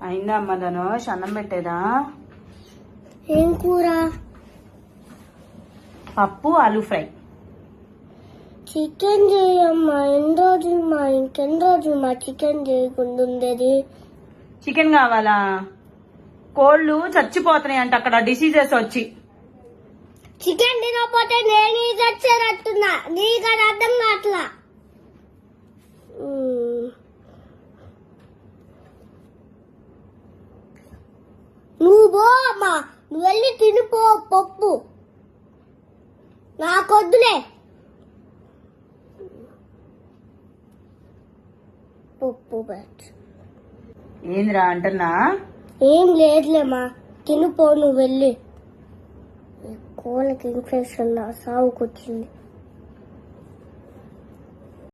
అయిందా అమ్మ ధనుష్? అన్నం పెట్టేదా? ఏం కూర? పప్పు ఆలూ ఫ్రై. చికెన్ చేయమ్మా. ఎన్ని రోజులు మా ఇంకెన్ని రోజులు మా చికెన్ చేయకుండా ఉండేది? చికెన్ కావాలా? కోళ్ళు చచ్చిపోతున్నాయి అంట అక్కడ డిసీజెస్ వచ్చి. చికెన్ తినకపోతే నేను చచ్చేటట్టున్నా. నీకు అది అర్థం కావట్లా. నువ్వు పో అమ్మా. నువ్వు వెళ్ళి తినిపో పప్పు. నాకొద్దులే పప్పు. ఏందిరా అంటున్నా? ఏం లేదులేమ్మా, తినిపో నువ్వు వెళ్ళి. కోళ్ళకి ఇన్ఫెక్షన్ సాగుకొచ్చింది.